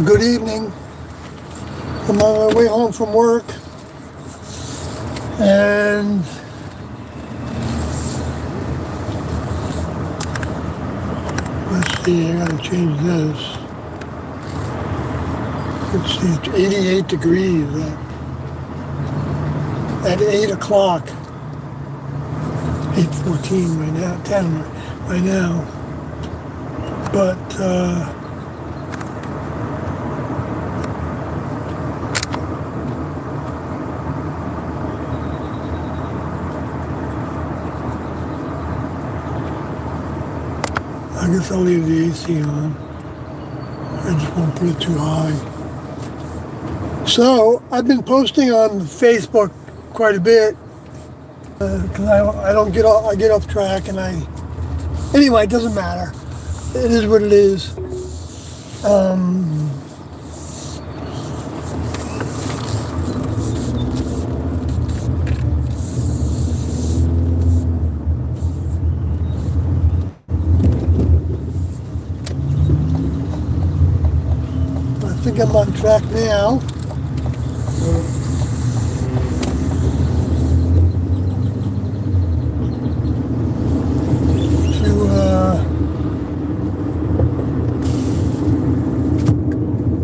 Good evening. I'm on my way home from work, and let's see, I gotta change this. Let's see, it's 88 degrees at 8 o'clock. 8:14 right now, 10 right now. But I guess I'll leave the AC on. I just won't put it too high. So I've been posting on Facebook quite a bit because I don't get off. I get off track, and anyway, it doesn't matter. It is what it is. I think I'm on track now.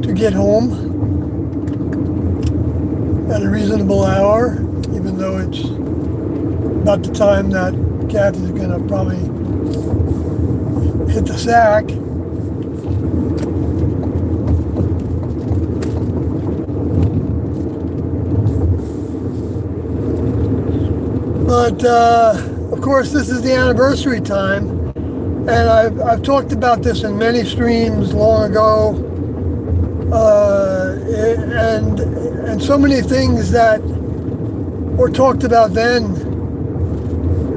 To get home at a reasonable hour, even though it's about the time that Kathy is going to probably hit the sack. But of course, this is the anniversary time, and I've talked about this in many streams long ago, and so many things that were talked about then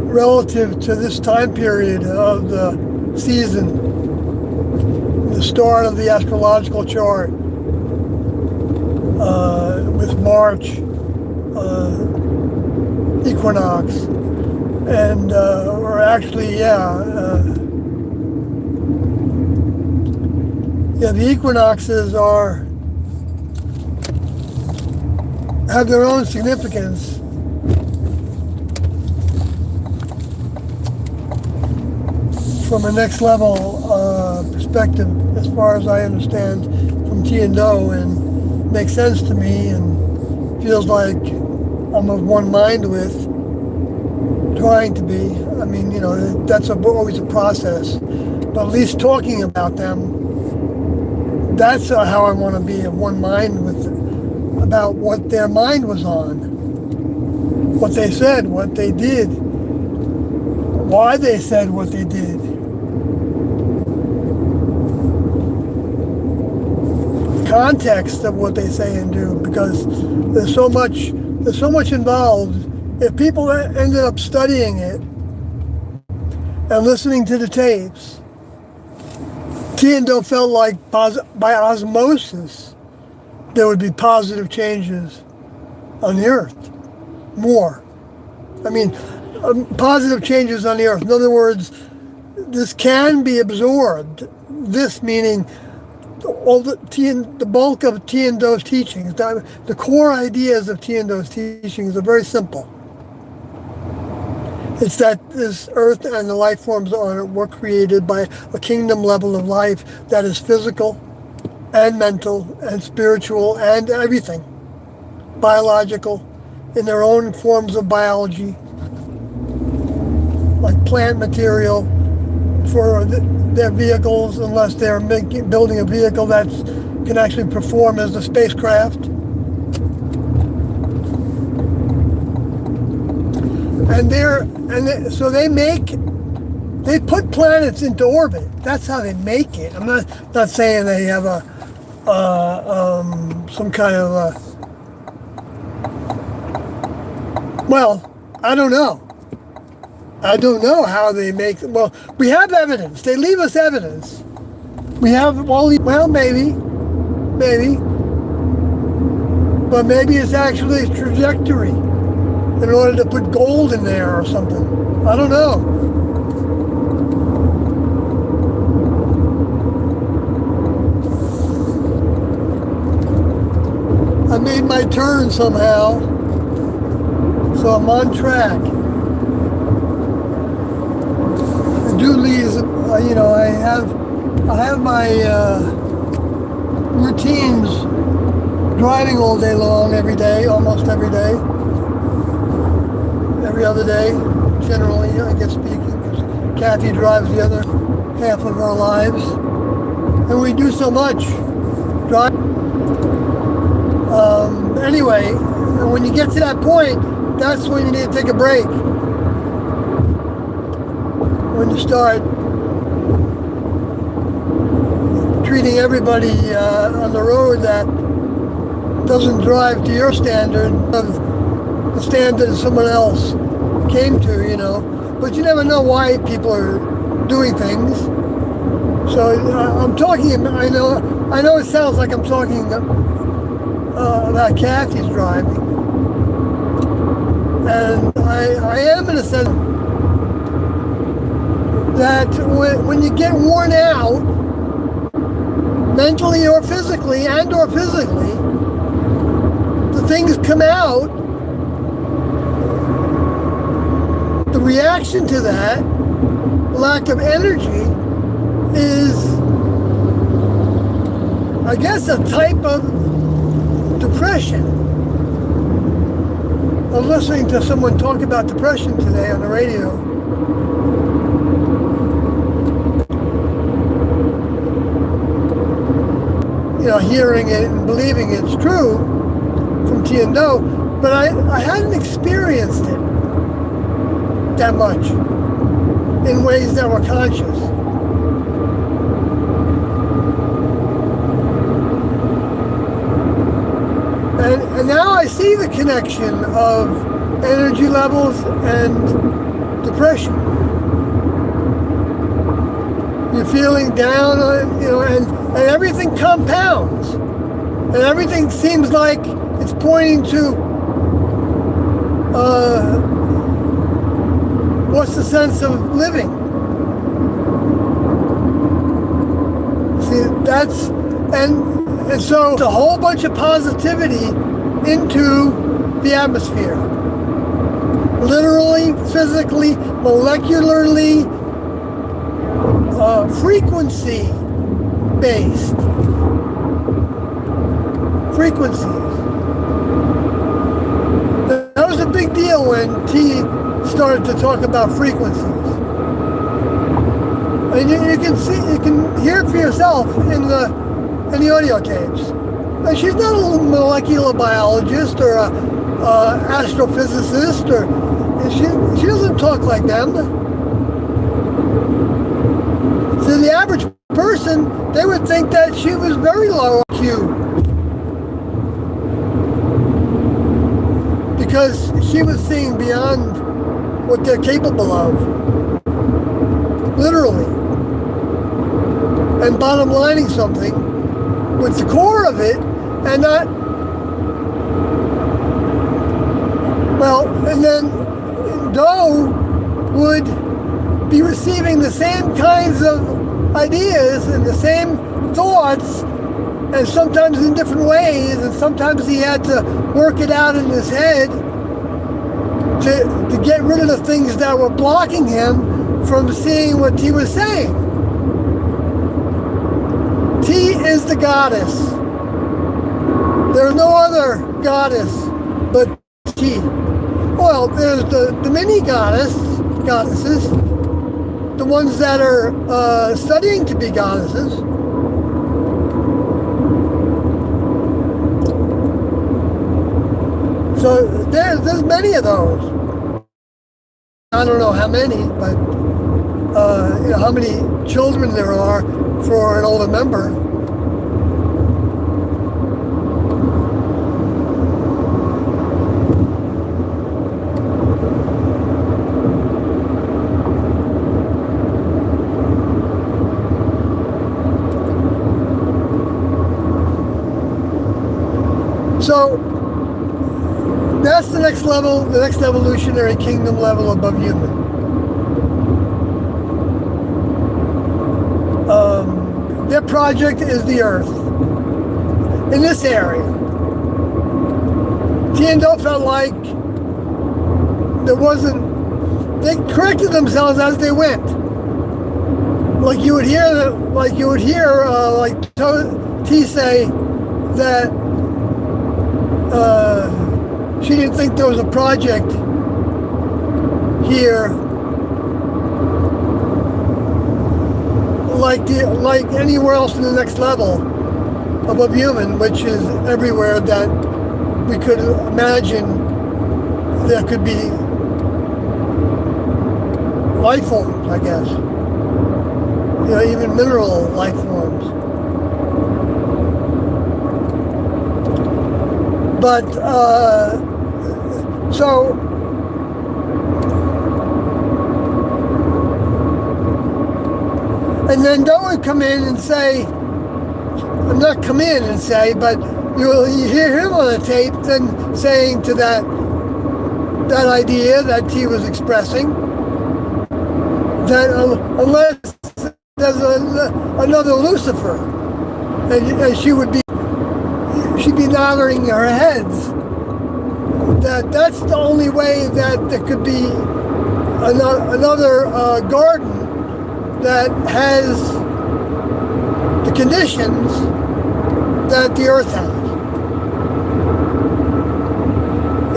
relative to this time period of the season, the start of the astrological chart with March. Equinox, and or actually, the equinoxes have their own significance. From a next level perspective, as far as I understand from Tiendo, and makes sense to me, and feels like I'm of one mind with, trying to be. I mean, that's always a process, but at least talking about them, that's how I want to be of one mind with, about what their mind was on, what they said, what they did, why they said what they did. Context of what they say and do, because there's so much involved. If people ended up studying it and listening to the tapes, Tiendo felt like by osmosis there would be positive changes on the earth. More. I mean, positive changes on the earth. In other words, this can be absorbed. This meaning all the bulk of Tiendo's teachings, the core ideas of Tiendo's teachings are very simple. It's that this earth and the life forms on it were created by a kingdom level of life that is physical and mental and spiritual and everything, biological, in their own forms of biology, like plant material for their vehicles, unless they're building a vehicle that can actually perform as a spacecraft. So they put planets into orbit. That's how they make it. I'm not saying they have some kind of I don't know. I don't know how they make it. Well, we have evidence. They leave us evidence. We have, maybe. But maybe it's actually a trajectory in order to put gold in there or something. I don't know. I made my turn somehow, so I'm on track. I do leave, I have my routines driving all day long, every day, almost every day, every other day, generally, I guess speaking, because Kathy drives the other half of our lives, and we do so much driving. Anyway, when you get to that point, that's when you need to take a break. When you start treating everybody on the road that doesn't drive to your standard of the standard that someone else came to, But you never know why people are doing things. So I'm talking, I know it sounds like I'm talking about Kathy's driving. And I am in a sense that when you get worn out, mentally or physically, the things come out. The reaction to that lack of energy is, I guess, a type of depression. I was listening to someone talk about depression today on the radio. Hearing it and believing it's true from Tien Do, but I hadn't experienced it that much in ways that were conscious. And now I see the connection of energy levels and depression. You're feeling down, and everything compounds. And everything seems like it's pointing to what's the sense of living? See, and so it's a whole bunch of positivity into the atmosphere. Literally, physically, molecularly, frequency based. Frequencies. That was a big deal when T started to talk about frequencies. And you can hear it for yourself in the audio tapes. And she's not a molecular biologist or a astrophysicist, she doesn't talk like them. To the average person, they would think that she was very low IQ. Because she was seeing beyond what they're capable of. Literally. And bottom lining something with the core of it, and not, and then Do would be receiving the same kinds of ideas and the same thoughts, and sometimes in different ways, and sometimes he had to work it out in his head to get rid of the things that were blocking him from seeing what T was saying. T is the goddess. There's no other goddess but T. Well, there's the mini goddesses, the ones that are studying to be goddesses. So there's many of those. I don't know how many, but how many children there are for an older member. So that's the next level, the next evolutionary kingdom level above human. Their project is the Earth in this area. Tian felt like there wasn't, they corrected themselves as they went. Like you would hear, T say that she didn't think there was a project here like anywhere else in the next level above human, which is everywhere that we could imagine there could be life forms, I guess. You know, even mineral life forms. But, so, and then Doe would come in and say, I'm not come in and say, but you hear him on the tape then saying to that idea that T was expressing, that unless there's another Lucifer, and she'd be nodding her heads, that's the only way that there could be another garden that has the conditions that the earth has.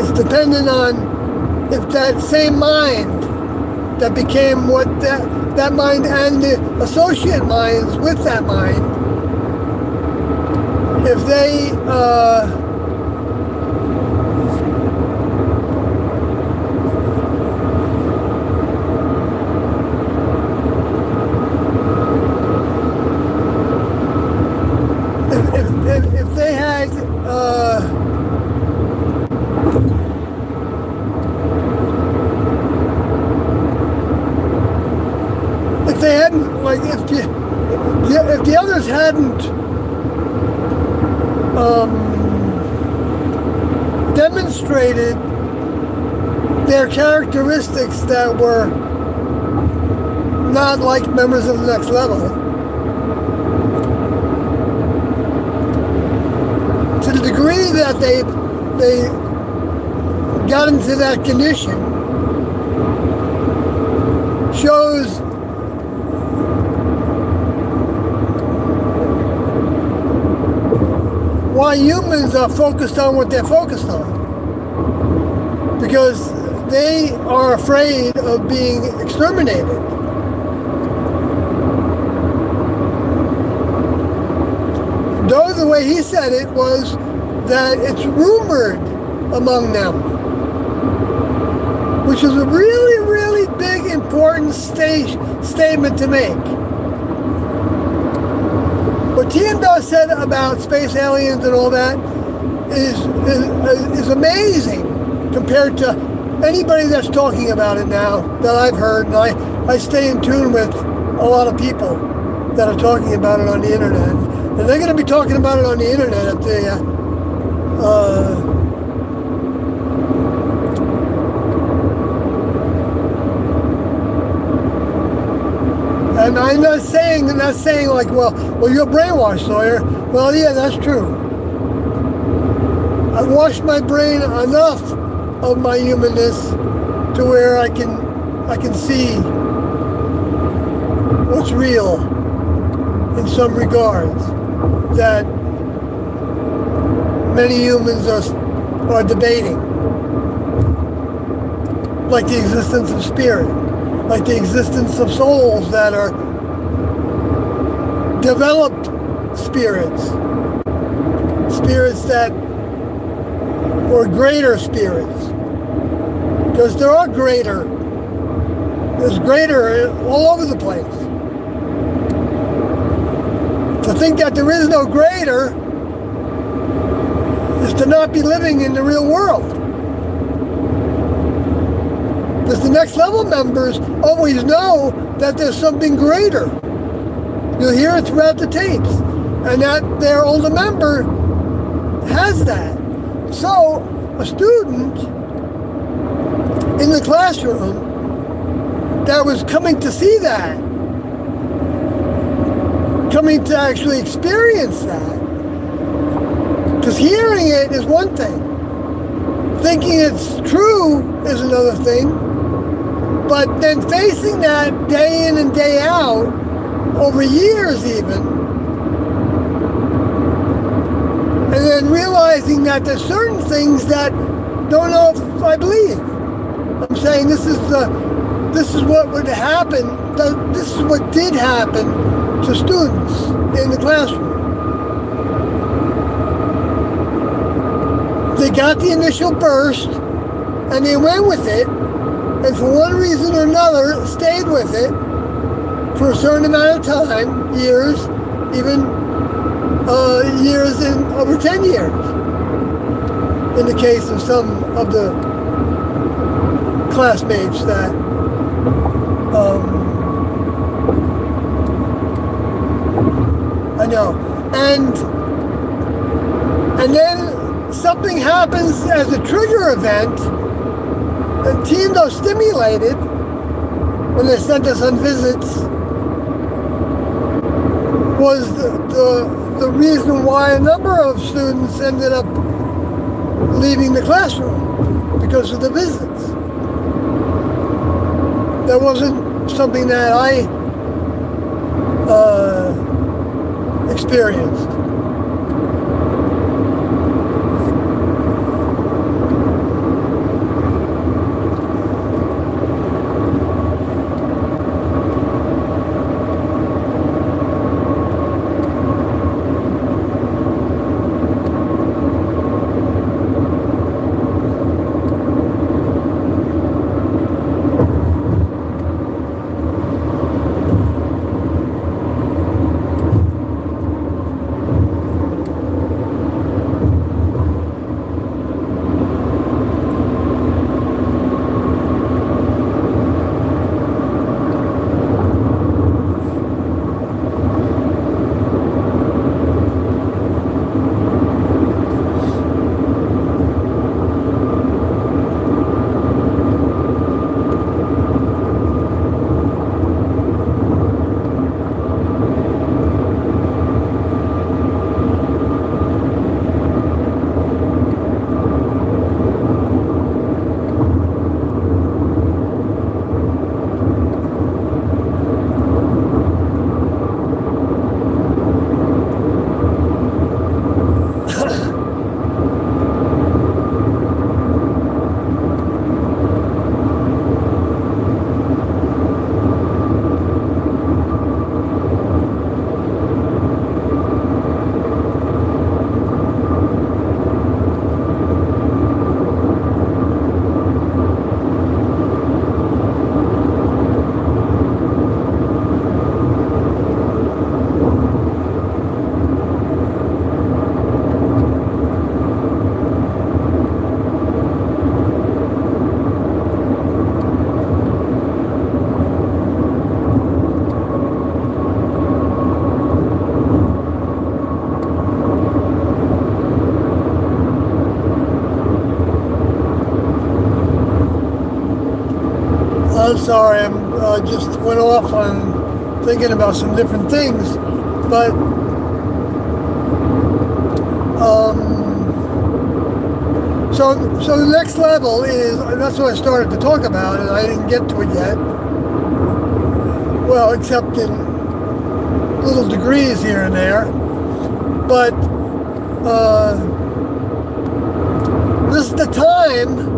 It's dependent on if that same mind that became what that mind and the associate minds with that mind, if they if they had if they hadn't, like, if the others hadn't demonstrated their characteristics that were not like members of the next level, to the degree that they got into that condition, shows why humans are focused on what they're focused on. Because they are afraid of being exterminated. Though the way he said it was that it's rumored among them, which is a really, really big, important statement to make. What Tian said about space aliens and all that is amazing compared to anybody that's talking about it now that I've heard. And I stay in tune with a lot of people that are talking about it on the internet. And they're going to be talking about it on the internet at the and I'm not saying like, well, you're brainwashed, Sawyer. Well, yeah, that's true. I've washed my brain enough of my humanness to where I can see what's real in some regards that many humans are debating, like the existence of spirit, like the existence of souls that are developed spirits that or greater spirits, because there's greater all over the place. To think that there is no greater is to not be living in the real world. Because the next level members always know that there's something greater. You'll hear it throughout the tapes, and that their older member has that. So a student in the classroom that was coming to see that, coming to actually experience that, because hearing it is one thing, Thinking it's true is another thing. But then facing that day in and day out, over years even, and then realizing that there's certain things that don't know if I believe. I'm saying this is what would happen, this is what did happen to students in the classroom. They got the initial burst and they went with it, and for one reason or another stayed with it for a certain amount of time, years, even years in over 10 years, in the case of some of the classmates that I know. And then something happens as a trigger event. The team, though stimulated, when they sent us on visits, was the reason why a number of students ended up leaving the classroom because of the visits. That wasn't something that I experienced. I'm sorry, I just went off on thinking about some different things, but so the next level is, and that's what I started to talk about, and I didn't get to it yet. Well, except in little degrees here and there, but this is the time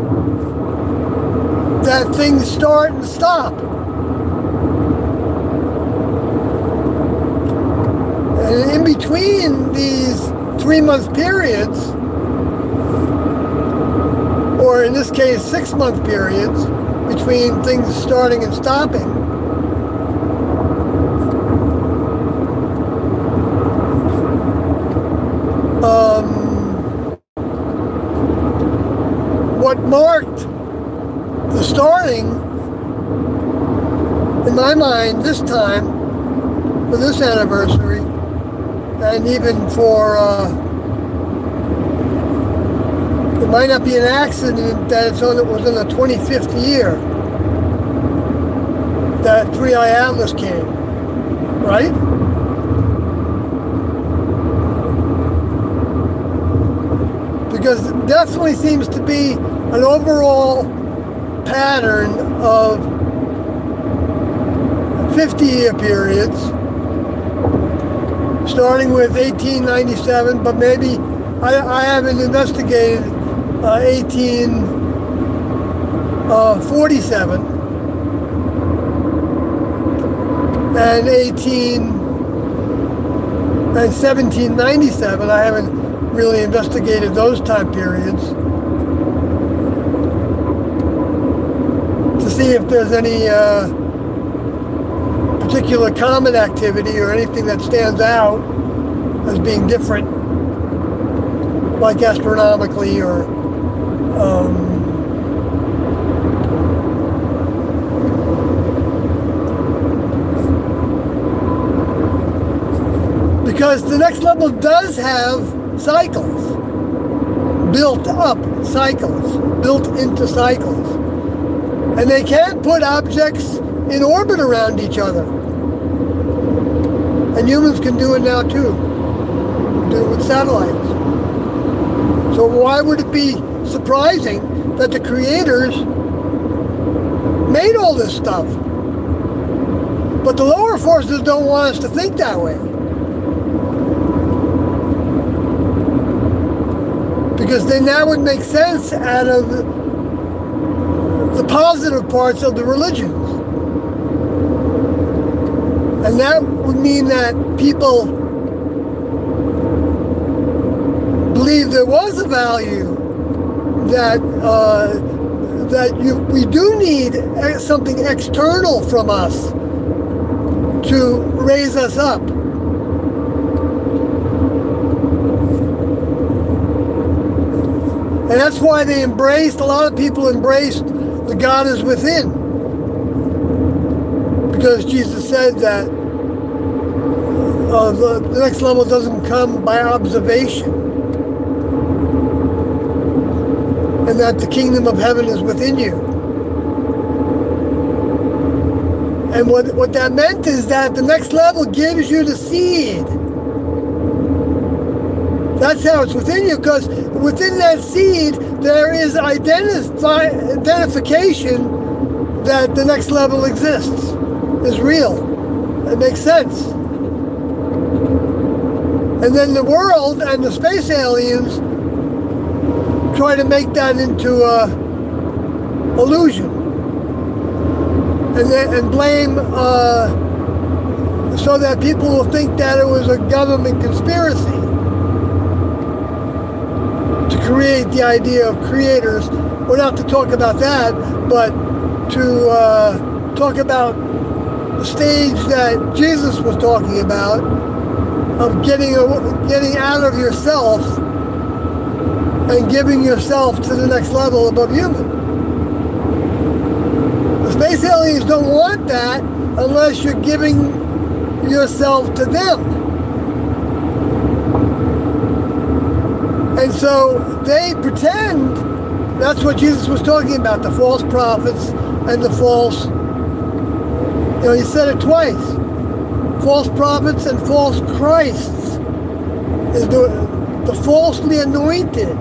that things start and stop. And in between these 3-month periods, or in this case 6-month periods, between things starting and stopping, what marked the starting, in my mind, this time, for this anniversary, and even for, it might not be an accident that it was in the 25th year that Three Eye Atlas came, right? because it definitely seems to be an overall pattern of 50-year periods, starting with 1897, but maybe I haven't investigated 1847 and 1797. I haven't really investigated those time periods to see if there's any particular common activity or anything that stands out as being different, like astronomically or because the next level does have cycles, built into cycles, and they can put objects in orbit around each other, and humans can do it now too, do it with satellites. So why would it be surprising that the creators made all this stuff? But the lower forces don't want us to think that way, because then that would make sense out of the positive parts of the religions. And that would mean that people believe there was a value, that we do need something external from us to raise us up. And that's why a lot of people embraced the God is within. Because Jesus said that the next level doesn't come by observation. And that the kingdom of heaven is within you. And what that meant is that the next level gives you the seed. That's how it's within you, because within that seed, there is identification that the next level exists, is real. It makes sense. And then the world and the space aliens try to make that into illusion. And blame, so that people will think that it was a government conspiracy to create the idea of creators. Well, not to talk about that, but to talk about the stage that Jesus was talking about, of getting out of yourself and giving yourself to the next level above human. The space aliens don't want that unless you're giving yourself to them. And so they pretend, that's what Jesus was talking about, the false prophets and the false, he said it twice, false prophets and false Christs, is the falsely anointed,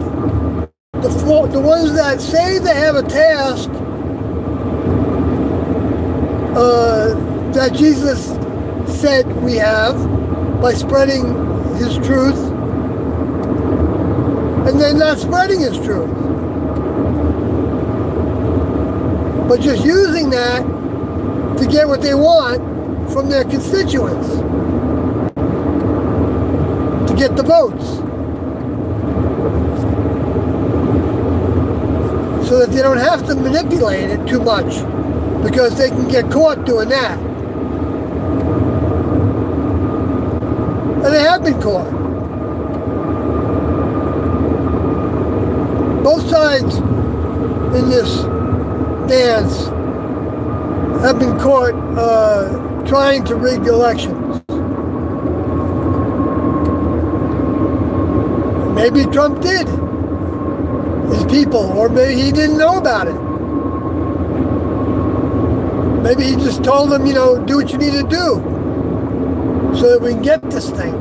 the ones that say they have a task that Jesus said we have by spreading his truth, and then not spreading his truth, but just using that to get what they want from their constituents, to get the votes, so that they don't have to manipulate it too much, because they can get caught doing that. And they have been caught. Both sides in this dance have been caught trying to rig elections. Maybe Trump did, his people, or maybe he didn't know about it. Maybe he just told them, do what you need to do so that we can get this thing.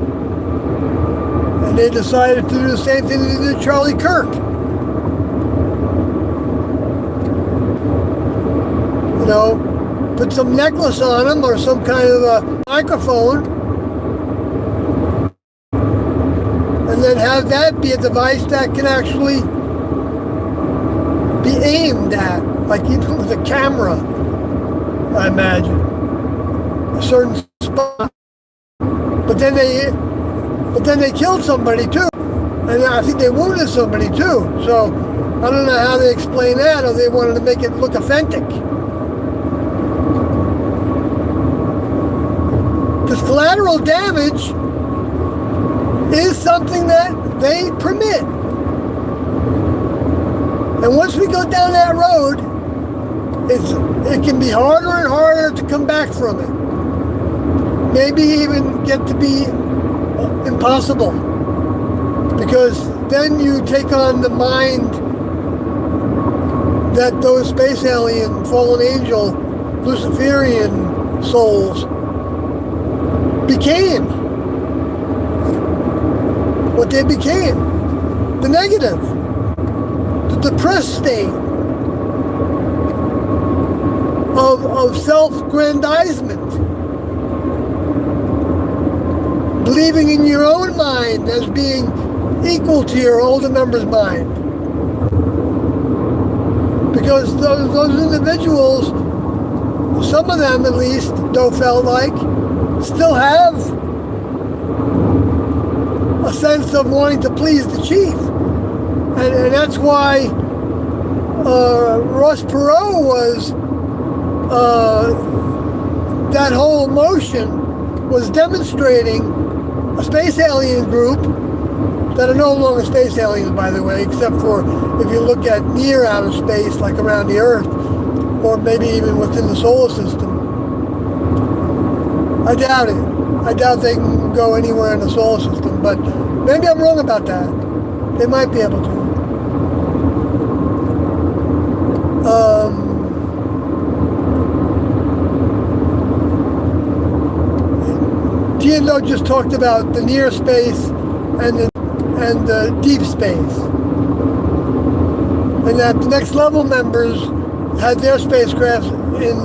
And they decided to do the same thing they did to Charlie Kirk. You know, put some necklace on him or some kind of a microphone, and then have that be a device that can actually be aimed at, like even with a camera, I imagine, a certain spot. But then they killed somebody too, and I think they wounded somebody too. So I don't know how they explain that, or they wanted to make it look authentic. Because collateral damage is something that they permit. And once we go down that road, it can be harder and harder to come back from it. Maybe even get to be impossible. Because then you take on the mind that those space alien, fallen angel, Luciferian souls became. What they became. The negative. The depressed state of self-grandizement. Believing in your own mind as being equal to your older member's mind. Because those individuals, some of them at least, Doe felt like, still have a sense of wanting to please the chief. And that's why Ross Perot was, that whole motion was demonstrating a space alien group that are no longer space aliens, by the way, except for if you look at near outer space, like around the Earth, or maybe even within the solar system. I doubt it. I doubt they can go anywhere in the solar system, but maybe I'm wrong about that. They might be able to. Tiendo just talked about the near space and the deep space, and that the next level members had their spacecraft in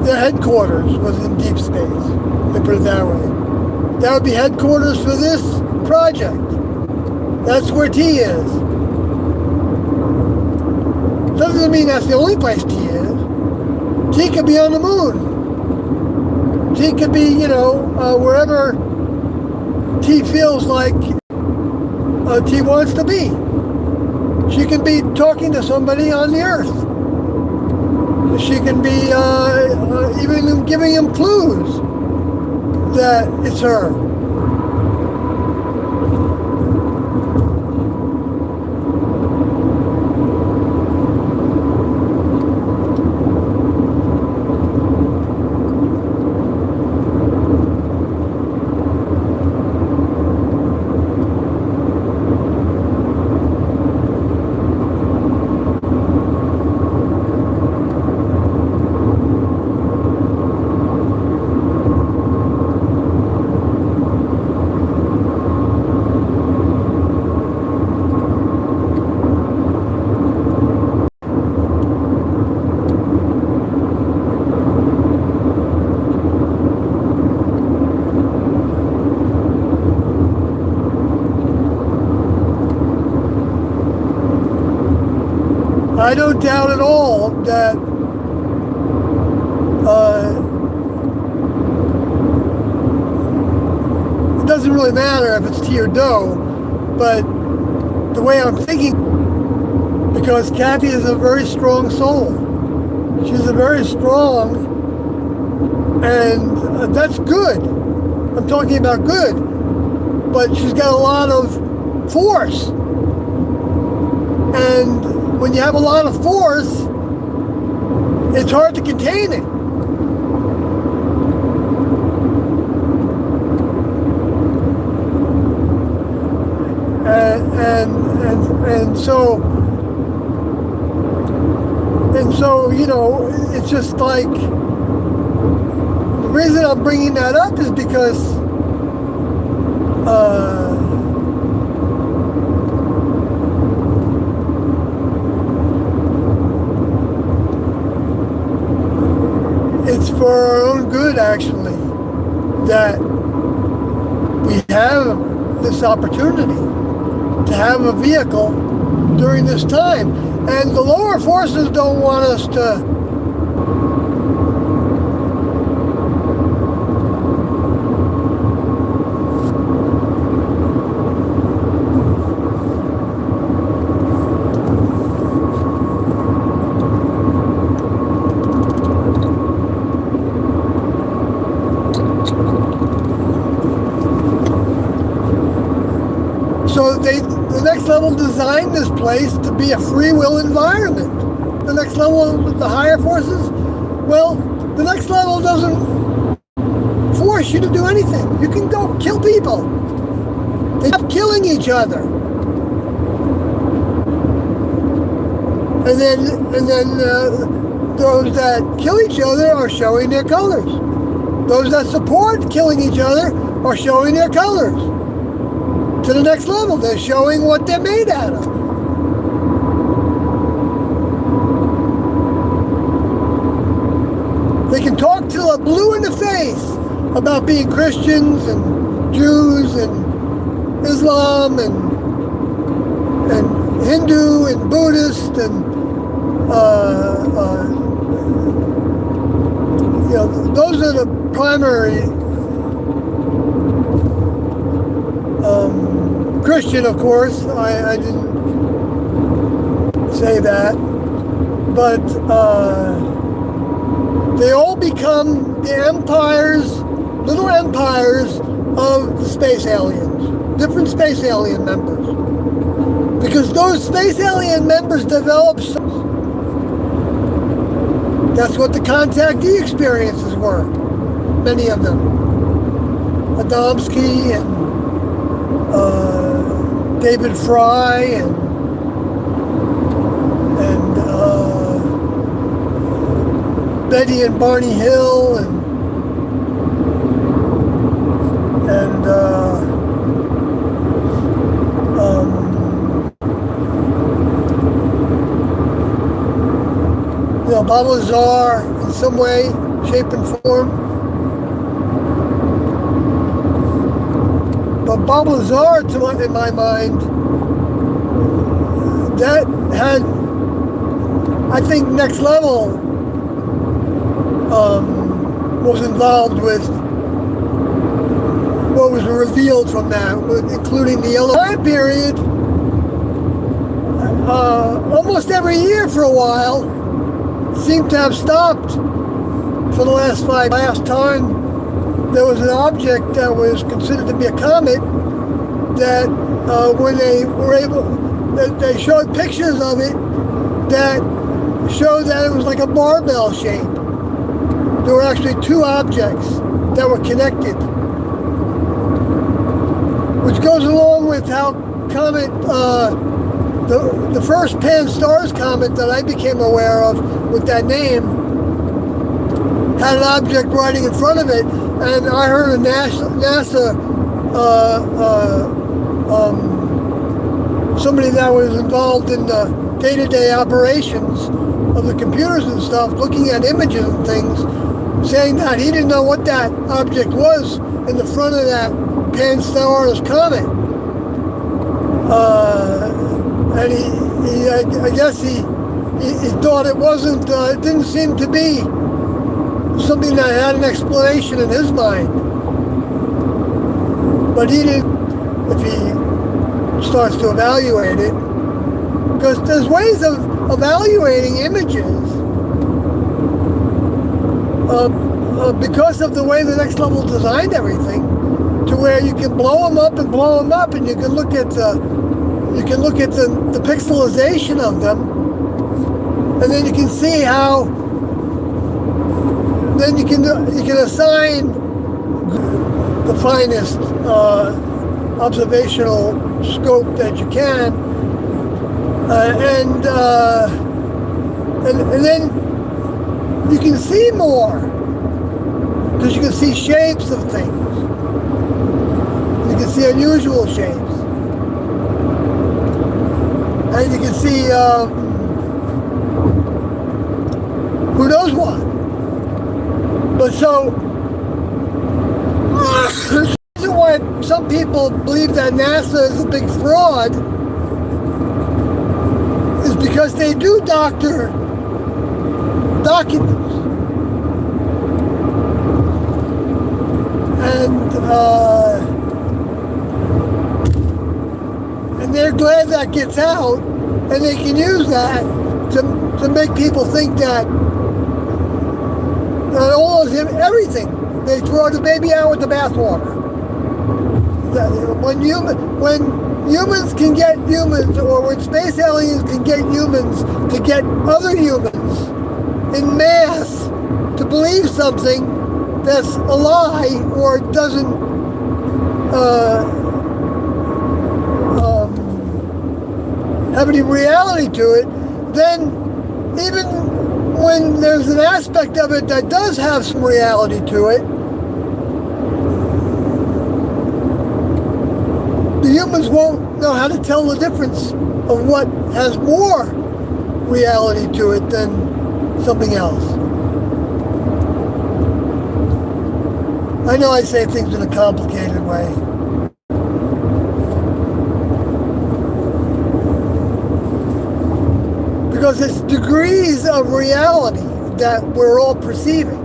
their headquarters was in deep space. They put it that way. That would be headquarters for this project. That's where T is. Doesn't mean that's the only place T is. T could be on the moon. T could be, wherever T feels like T wants to be. She can be talking to somebody on the Earth. She can be even giving him clues that it's her. I don't doubt at all that it doesn't really matter if it's T or Doe, but the way I'm thinking, because Kathy is a very strong soul. She's a very strong, and that's good. I'm talking about good, but she's got a lot of force. And when you have a lot of force, it's hard to contain it. And so, it's just like, the reason I'm bringing that up is because actually, that we have this opportunity to have a vehicle during this time. And the lower forces don't want us to the next level designed this place to be a free will environment. The next level with the higher forces, well, the next level doesn't force you to do anything. You can go kill people. They stop killing each other. And then those that kill each other are showing their colors. Those that support killing each other are showing their colors. To the next level, they're showing what they're made out of. They can talk till they're blue in the face about being Christians and Jews and Islam and Hindu and Buddhist and those are the primary. Christian, of course, I didn't say that, but they all become the empires, little empires of the space aliens, different space alien members. Because those space alien members develop, that's what the contactee experiences were, many of them. Adamski and David Fry and Betty and Barney Hill and Bob Lazar in some way, shape and form. But Bob Lazar, in my mind, that had, I think, Next Level was involved with what was revealed from that, including the yellow time period. Almost every year for a while, seemed to have stopped for the last time. There was an object that was considered to be a comet that when they were able, they showed pictures of it that showed that it was like a barbell shape. There were actually two objects that were connected, which goes along with how comet, the first Pan-STARRS comet that I became aware of with that name had an object riding in front of it. And I heard a NASA somebody that was involved in the day-to-day operations of the computers and stuff, looking at images and things, saying that he didn't know what that object was in the front of that Pan-STARRS comet. And I guess he thought it wasn't, it didn't seem to be something that had an explanation in his mind. But he didn't, if he starts to evaluate it, because there's ways of evaluating images because of the way the Next Level designed everything, to where you can blow them up, and you can look at the pixelization of them, and then you can see how. Then you can assign the finest observational scope that you can, and then you can see more, because you can see shapes of things. You can see unusual shapes, and you can see who knows what. But so The reason why some people believe that NASA is a big fraud is because they do doctor documents. And they're glad that gets out, and they can use that to make people think that all of everything, they throw the baby out with the bathwater. When humans can get humans, or when space aliens can get humans to get other humans in mass to believe something that's a lie or doesn't have any reality to it, then even when there's an aspect of it that does have some reality to it, the humans won't know how to tell the difference of what has more reality to it than something else. I know I say things in a complicated way. Because it's degrees of reality that we're all perceiving.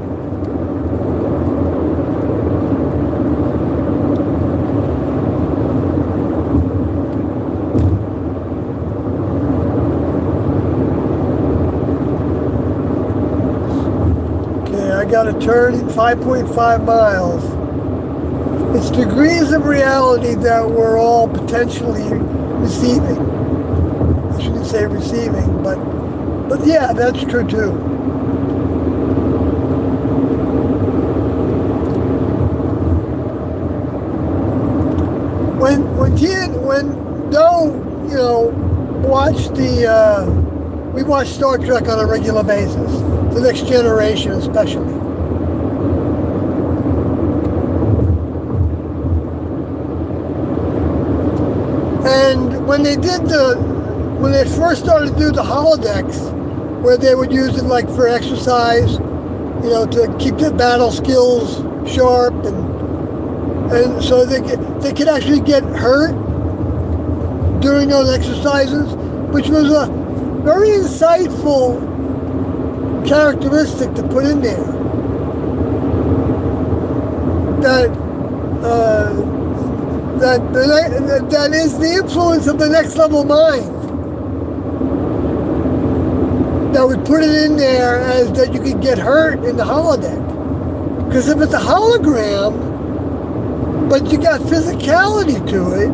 Okay, I got a turn in 5.5 miles. It's degrees of reality that we're all potentially receiving. I shouldn't say receiving, but yeah, that's true too. When Doe, watched we watch Star Trek on a regular basis, The Next Generation especially. And when they first started to do the holodecks, where they would use it like for exercise, to keep their battle skills sharp, and so they could actually get hurt during those exercises, which was a very insightful characteristic to put in there. That is the influence of the next level mind. That would put it in there as that you could get hurt in the holodeck. Because if it's a hologram, but you got physicality to it,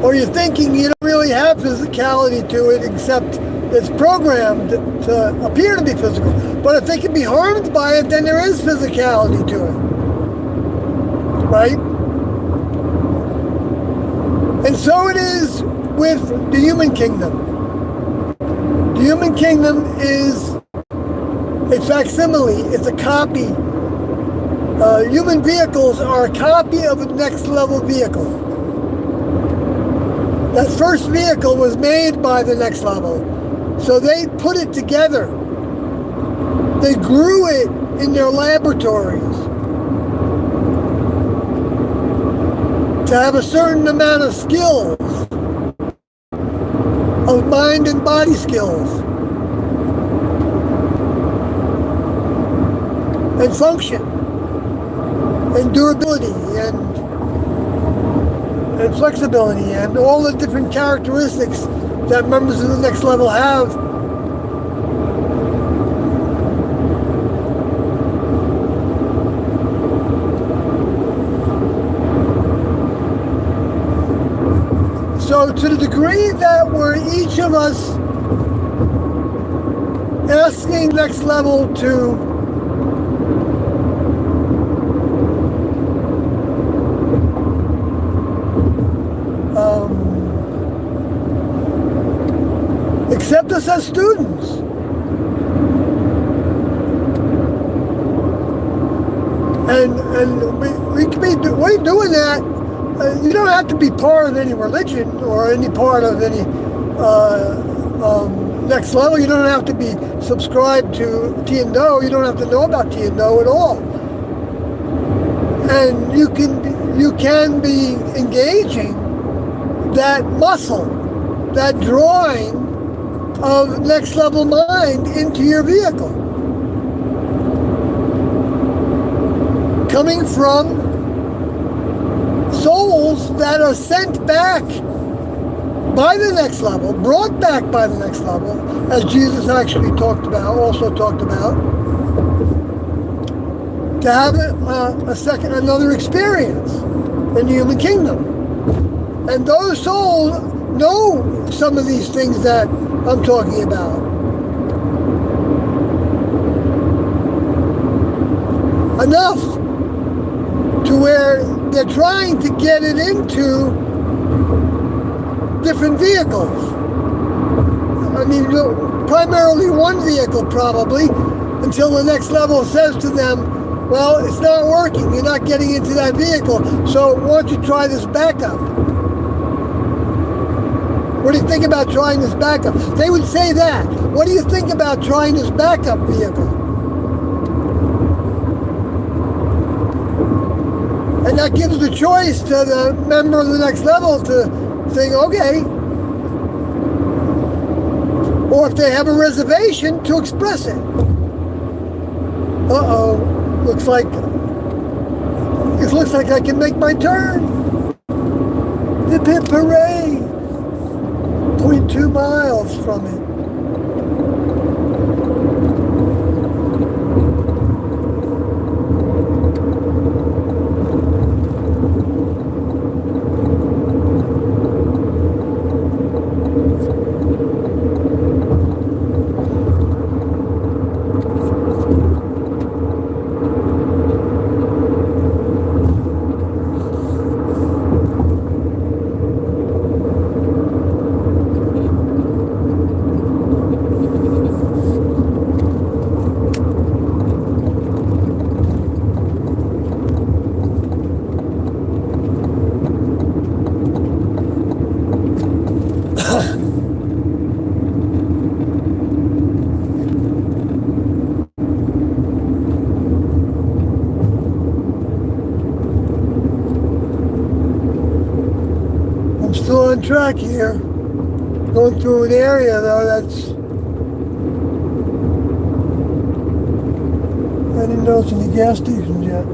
or you're thinking you don't really have physicality to it, except it's programmed to appear to be physical. But if they can be harmed by it, then there is physicality to it. Right? And so it is with the human kingdom. The human kingdom is a facsimile. It's a copy. Human vehicles are a copy of a next level vehicle. That first vehicle was made by the next level. So they put it together. They grew it in their laboratories to have a certain amount of skills, of mind and body skills, and function, and durability, and flexibility, and all the different characteristics that members of the next level have. So to the degree that we're each of us asking next level to accept us as students. And we're doing that You don't have to be part of any religion or any part of any next level. You don't have to be subscribed to TNO. You don't have to know about TNO at all. And you can be engaging that muscle, that drawing of next level mind into your vehicle. Coming from souls that are sent back by the next level, brought back by the next level, as Jesus actually also talked about, to have another experience in the human kingdom. And those souls know some of these things that I'm talking about. Enough to where they're trying to get it into different vehicles. I mean, primarily one vehicle probably, until the next level says to them, well, it's not working, you're not getting into that vehicle, so why don't you try this backup? What do you think about trying this backup? They would say that. What do you think about trying this backup vehicle? And that gives the choice to the member of the next level to think, okay. Or if they have a reservation, to express it. Uh-oh, it looks like I can make my turn. Hip hip hooray. 0.2 miles from it. Still on track here. Going through an area though that's, I didn't notice any gas stations yet.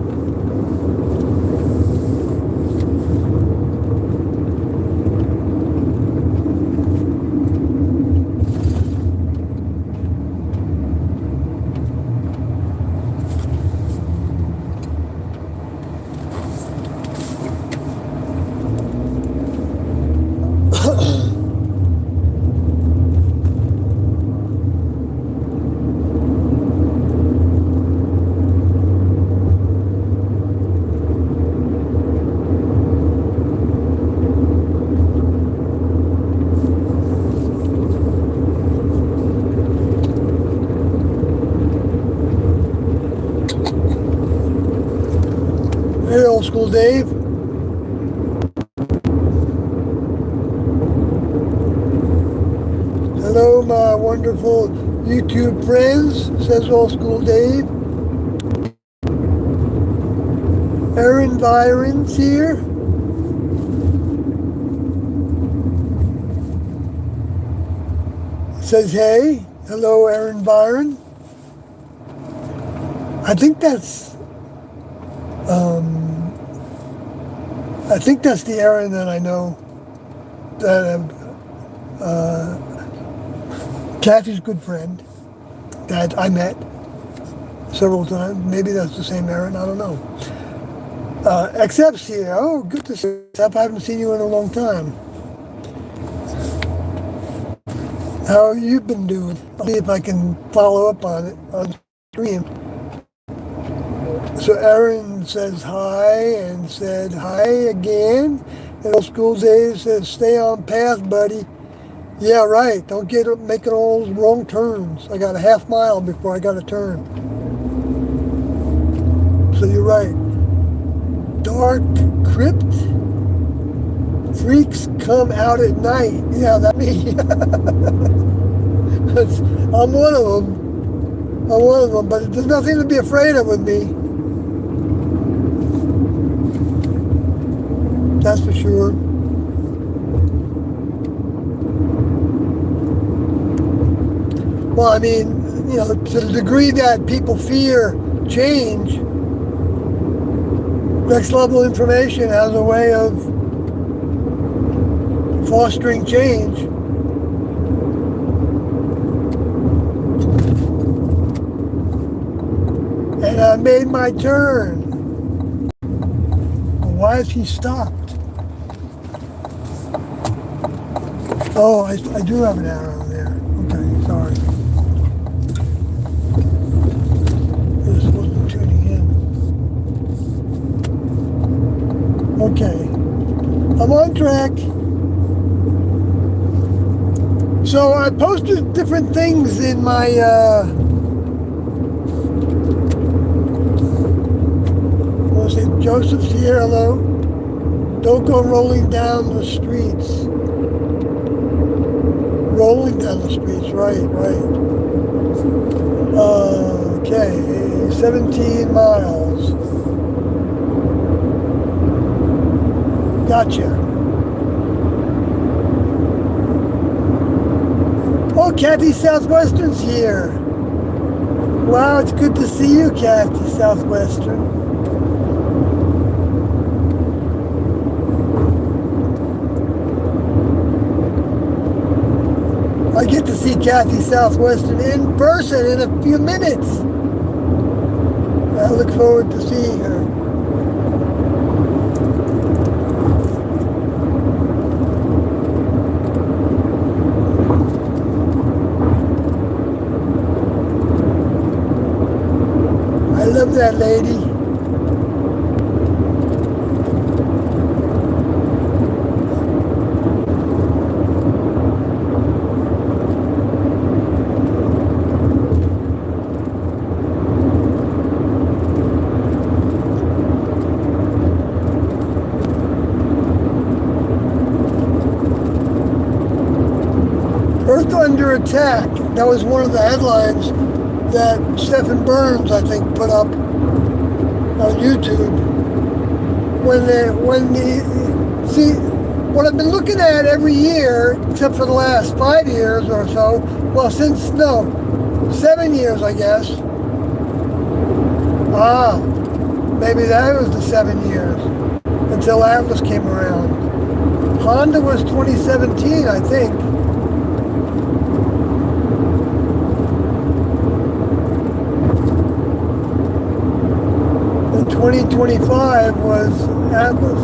Hey, old school Dave. Hello, my wonderful YouTube friends, says old school Dave. Aaron Byron's here. Says, hey. Hello, Aaron Byron. I think that's the Aaron that I know, that Kathy's good friend that I met several times. Maybe that's the same Aaron, I don't know. Excep's here. Oh, good to see you, Except. I haven't seen you in a long time. How have you been doing? I'll see if I can follow up on it on stream. So Aaron says hi and said hi again. And old school Dave says, stay on path, buddy. Yeah, right. Don't get making all those wrong turns. I got a half mile before I got to turn. So you're right. Dark Crypt. Freaks come out at night. Yeah, that me. I'm one of them. I'm one of them, but there's nothing to be afraid of with me. That's for sure. Well, I mean, to the degree that people fear change, Next Level Information has a way of fostering change. And I made my turn. Why has he stopped? Oh, I do have an arrow there. Okay, sorry. I just wasn't tuning in. Okay. I'm on track. So I posted different things in my Joseph's here, hello. Don't go rolling down the streets. Rolling down the streets, right. Okay, 17 miles. Gotcha. Oh, Kathy Southwestern's here. Wow, it's good to see you, Kathy Southwestern. I get to see Kathy Southwestern in person in a few minutes. I look forward to seeing her. I love that lady. Earth Under Attack. That was one of the headlines that Stephen Burns, I think, put up on YouTube. See, what I've been looking at every year, except for the last 5 years or so, well, 7 years, I guess. Maybe that was the 7 years until Atlas came around. Honda was 2017, I think. And 2025 was Atlas.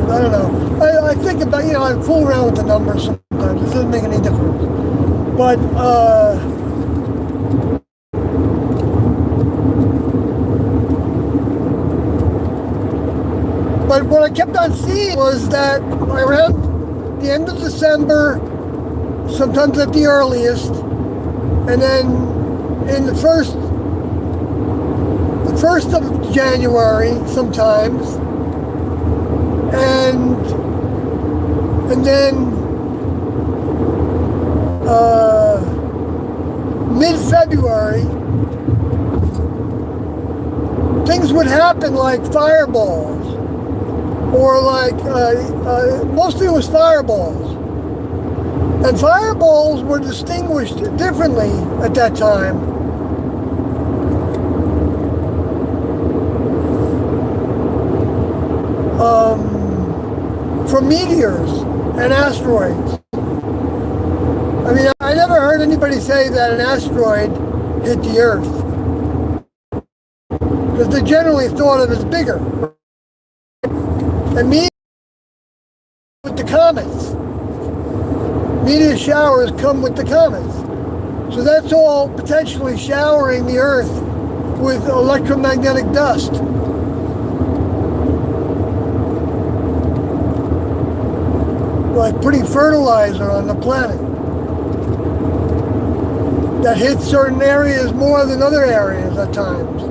I don't know. I think about, I fool around with the numbers sometimes. It doesn't make any difference. But, what I kept on seeing was that around the end of December, sometimes at the earliest, and then in the first of January sometimes, and then mid-February, things would happen like fireballs, or like, mostly it was fireballs. And fireballs were distinguished differently at that time. From meteors and asteroids. I mean, I never heard anybody say that an asteroid hit the Earth, because they're generally thought of as bigger. And meteors with the comets. Meteor showers come with the comets. So that's all potentially showering the Earth with electromagnetic dust. Like putting fertilizer on the planet. that hits certain areas more than other areas at times.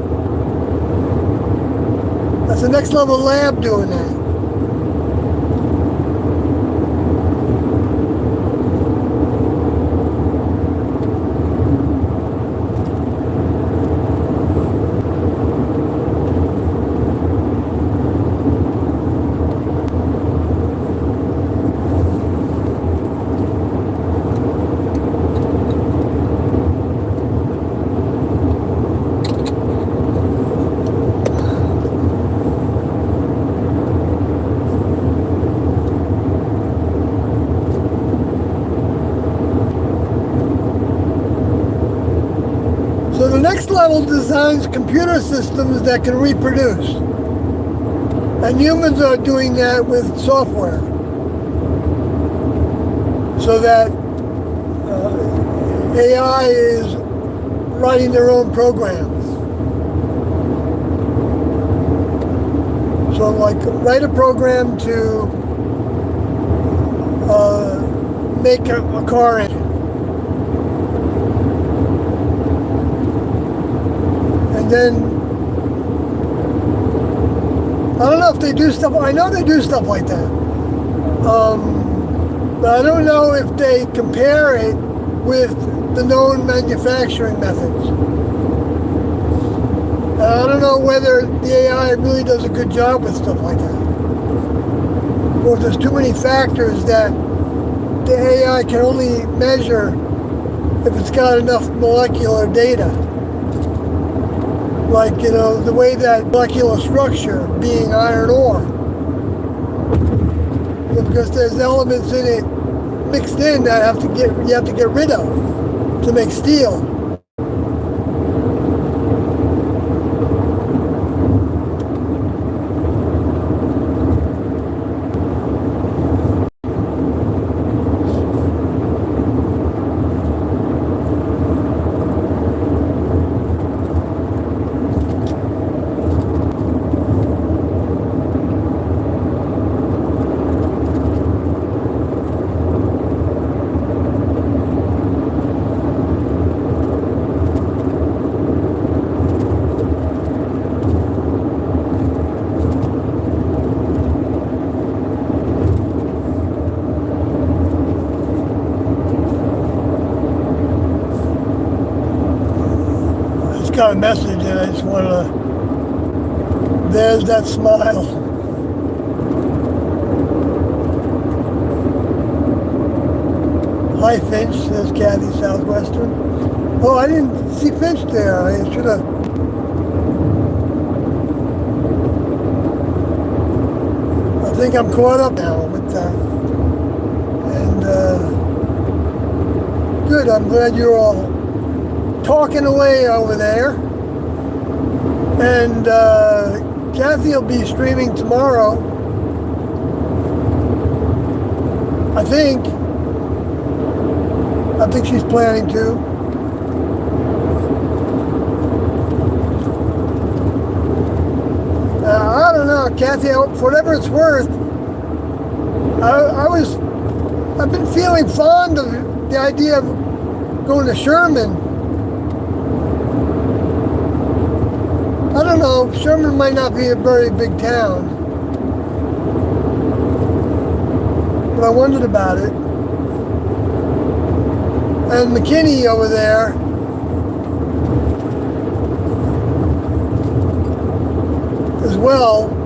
That's the next level lab doing that. So the next level designs computer systems that can reproduce. And humans are doing that with software. So that AI is writing their own programs. So like write a program to make a car engine. And then, I don't know if they do stuff, I know they do stuff like that. But I don't know if they compare it with the known manufacturing methods. I don't know whether the AI really does a good job with stuff like that. Or if there's too many factors that the AI can only measure if it's got enough molecular data. Like, you know, the way that molecular structure being iron ore. Because there's elements in it mixed in that you have to get rid of to make steel. Got a message and I just want to, there's that smile. Hi Finch, says Kathy Southwestern. Oh, I didn't see Finch there. I should have. I think I'm caught up now with that. And good, I'm glad you're all talking away over there. And Kathy will be streaming tomorrow. I think she's planning to. I don't know, Kathy, for whatever it's worth, I've been feeling fond of the idea of going to Sherman. I don't know, Sherman might not be a very big town, but I wondered about it. And McKinney over there, as well.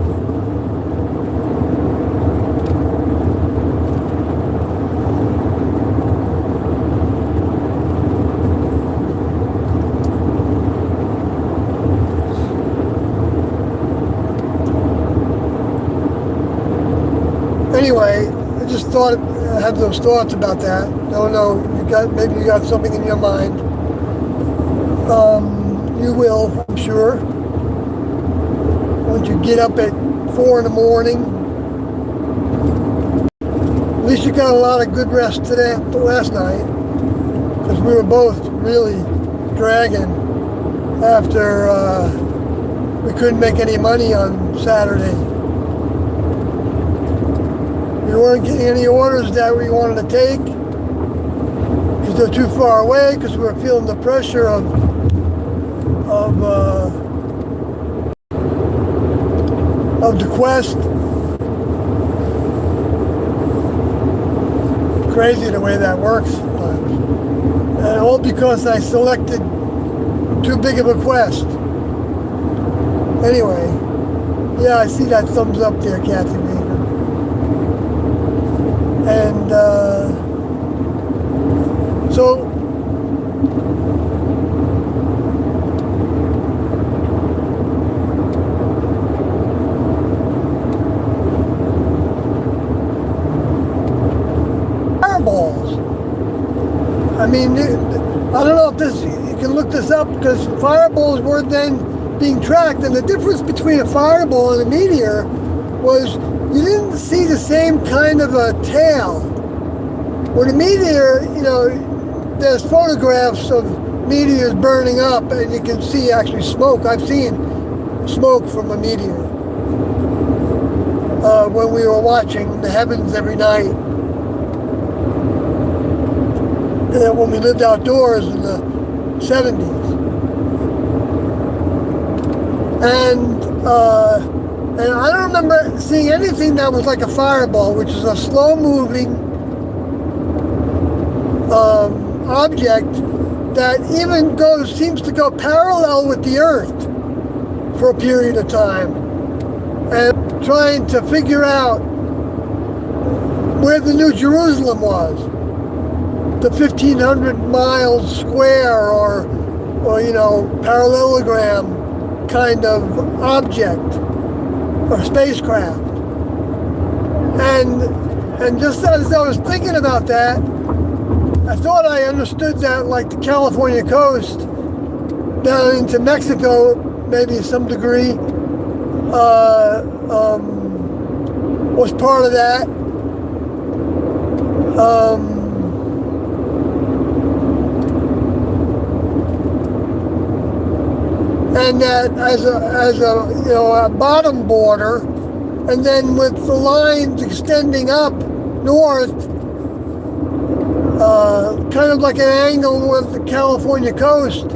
Anyway, I just thought I had those thoughts about that. Don't know, maybe you got something in your mind. You will, I'm sure. Once you get up at 4 in the morning. At least you got a lot of good rest last night. Because we were both really dragging after we couldn't make any money on Saturday. We weren't getting any orders that we wanted to take because because they're too far away, because we're feeling the pressure of the quest. Crazy the way that works sometimes. And all because I selected too big of a quest. Anyway, yeah, I see that thumbs up there, Kathy Weaver. And so fireballs. I mean, I don't know if this, you can look this up, because fireballs were then being tracked, and the difference between a fireball and a meteor was you didn't see the same kind of a tail. With a meteor, you know, there's photographs of meteors burning up, and you can see actually smoke. I've seen smoke from a meteor when we were watching the heavens every night. When we lived outdoors in the 70s. And I don't remember seeing anything that was like a fireball, which is a slow-moving object that even seems to go parallel with the Earth for a period of time, and trying to figure out where the New Jerusalem was, the 1,500 miles square or you know, parallelogram kind of object or spacecraft. And just as I was thinking about that, I thought I understood that like the California coast down into Mexico, maybe to some degree, was part of that. And that as a you know, a bottom border, and then with the lines extending up north, kind of like an angle with the California coast.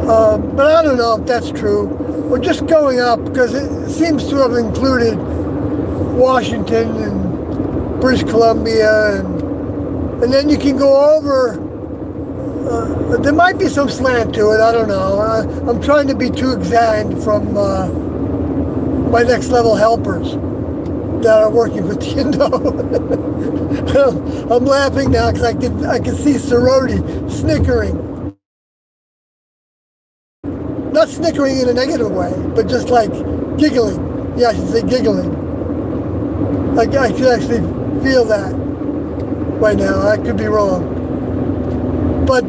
But I don't know if that's true. We're just going up, because it seems to have included Washington and British Columbia, and then you can go over. There might be some slant to it, I don't know. I'm trying to be too exact from my next level helpers that are working with the Indo. I'm laughing now because I can see Sorority snickering. Not snickering in a negative way, but just like giggling. Yeah, I should say giggling. I can actually feel that right now. I could be wrong. But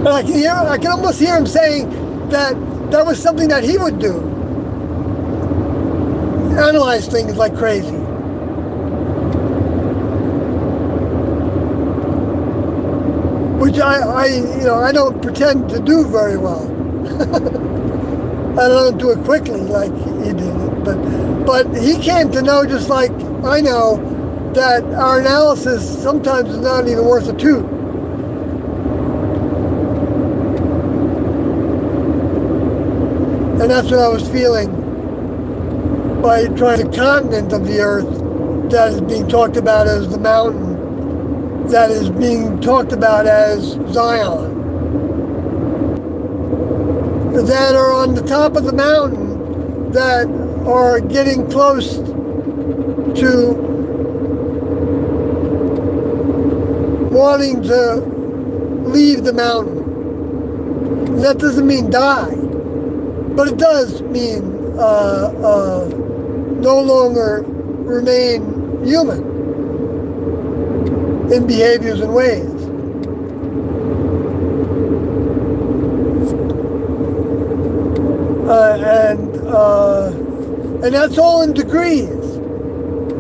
and I can almost hear him saying that was something that he would do. Analyze things like crazy. Which I don't pretend to do very well. I don't do it quickly like he did it, but he came to know, just like I know, that our analysis sometimes is not even worth a toot. And that's what I was feeling by trying the continent of the Earth that is being talked about as the mountain, that is being talked about as Zion, that are on the top of the mountain, that are getting close to wanting to leave the mountain. And that doesn't mean die, but it does mean no longer remain human in behaviors and ways. And that's all in degrees.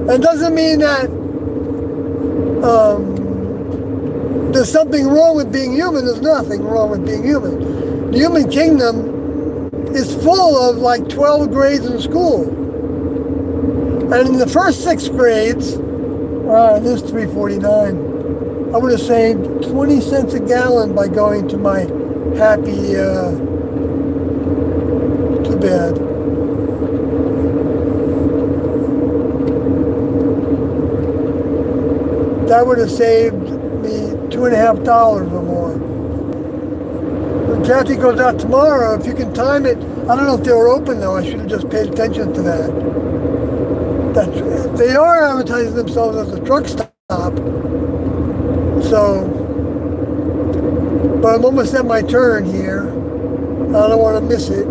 And doesn't mean that there's something wrong with being human. There's nothing wrong with being human. The human kingdom is full of like 12 grades in school. And in the first 6 grades, it is 349. I would have saved 20 cents a gallon by going to my Happy to bed. That would have saved me $2.50 or more. When Kathy goes out tomorrow, if you can time it, I don't know if they were open though. I should have just paid attention to that. They are advertising themselves as a truck stop. So, but I'm almost at my turn here. I don't want to miss it.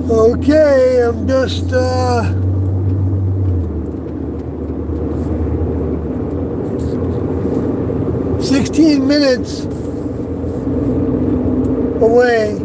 Okay, I'm just 16 minutes away.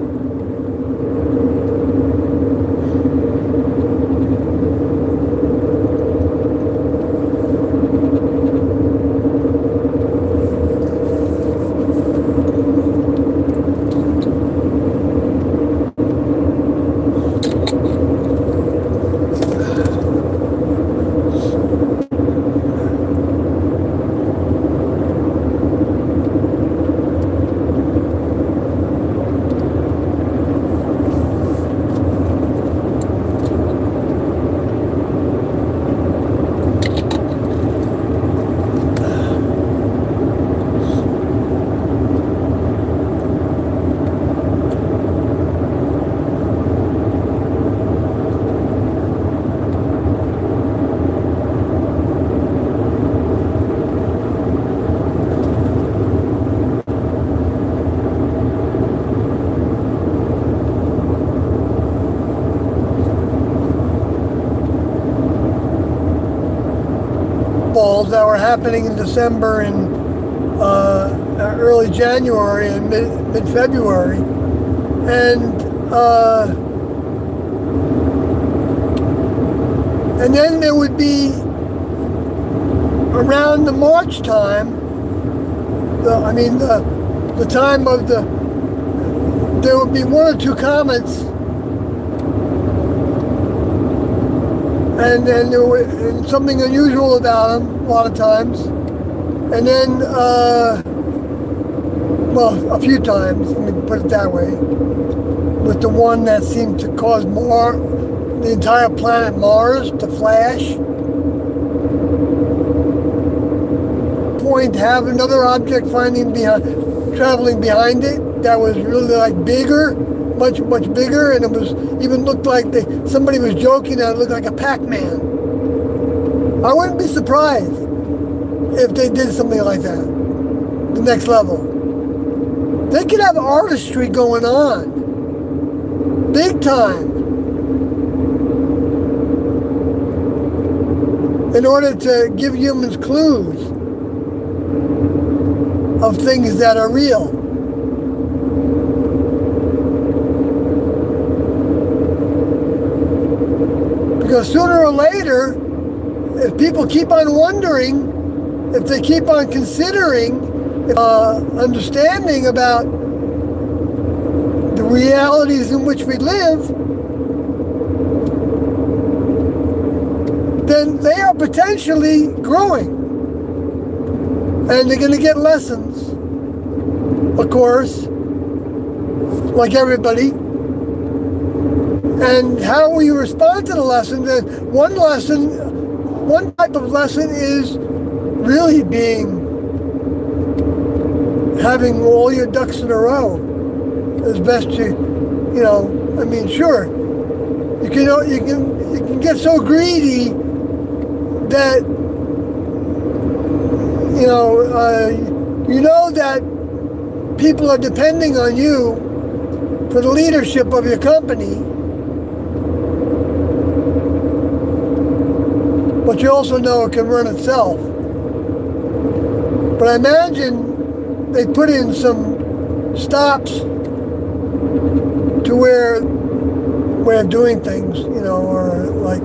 That were happening in December and early January and mid-February, and then there would be around the March time. The time of there would be 1 or 2 comets. And then there was something unusual about them a lot of times. And then, a few times, let me put it that way. With the one that seemed to cause the entire planet Mars to flash. Point to have another object traveling behind it that was really like bigger. Much bigger, and it was even looked like somebody was joking that it looked like a Pac-Man. I wouldn't be surprised if they did something like that. The next level. They could have artistry going on. Big time. In order to give humans clues of things that are real. Because sooner or later, if people keep on wondering, if they keep on considering, understanding about the realities in which we live, then they are potentially growing. And they're going to get lessons, of course, like everybody. And how we respond to the lessons. And one type of lesson is really having all your ducks in a row as best you, sure, you can get so greedy that you know that people are depending on you for the leadership of your company, but you also know it can run itself. But I imagine they put in some stops to way of doing things, or like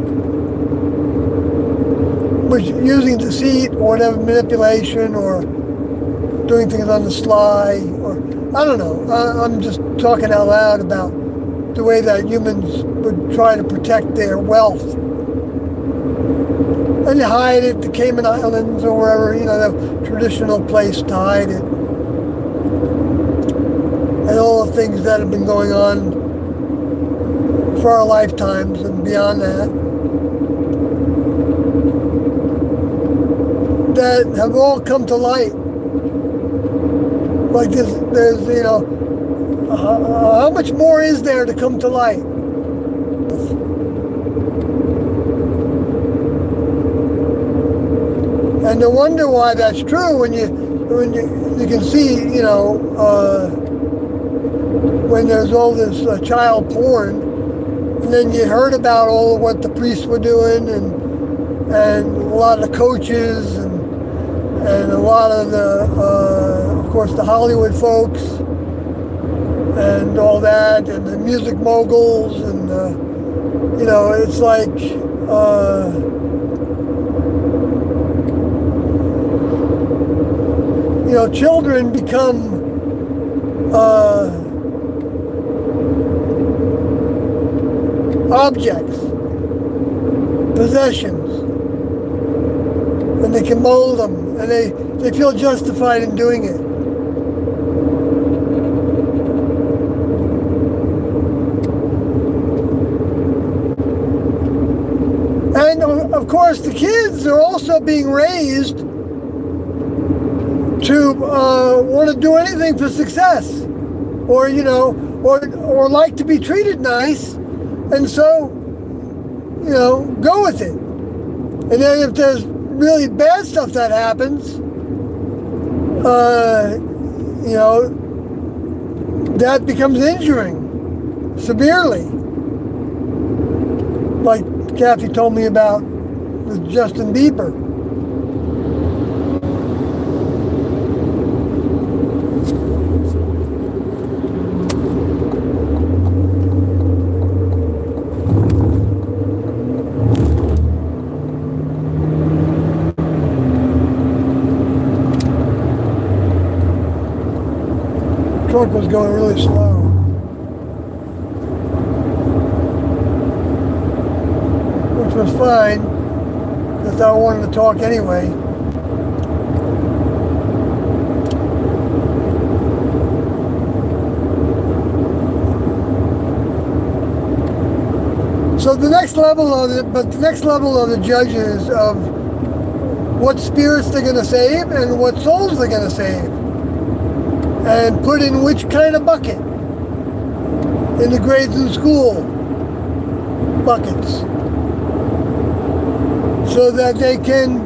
using deceit or whatever, manipulation, or doing things on the sly, or I don't know. I'm just talking out loud about the way that humans would try to protect their wealth. And you hide it, the Cayman Islands or wherever, the traditional place to hide it. And all the things that have been going on for our lifetimes and beyond that have all come to light. Like there's how much more is there to come to light? And to wonder why that's true when you can see, when there's all this child porn, and then you heard about all of what the priests were doing, and a lot of the coaches, and a lot of of course, the Hollywood folks, and all that, and the music moguls, and it's like children become objects, possessions, and they can mold them, and they feel justified in doing it. And of course, the kids are also being raised to want to do anything for success, or or like to be treated nice, and so go with it. And then if there's really bad stuff that happens, that becomes injuring severely. Like Kathy told me about with Justin Bieber. Truck was going really slow. Which was fine, because I wanted to talk anyway. So the next level of the judges of what spirits they're going to save and what souls they're going to save, and put in which kind of bucket in the grades in school buckets, so that they can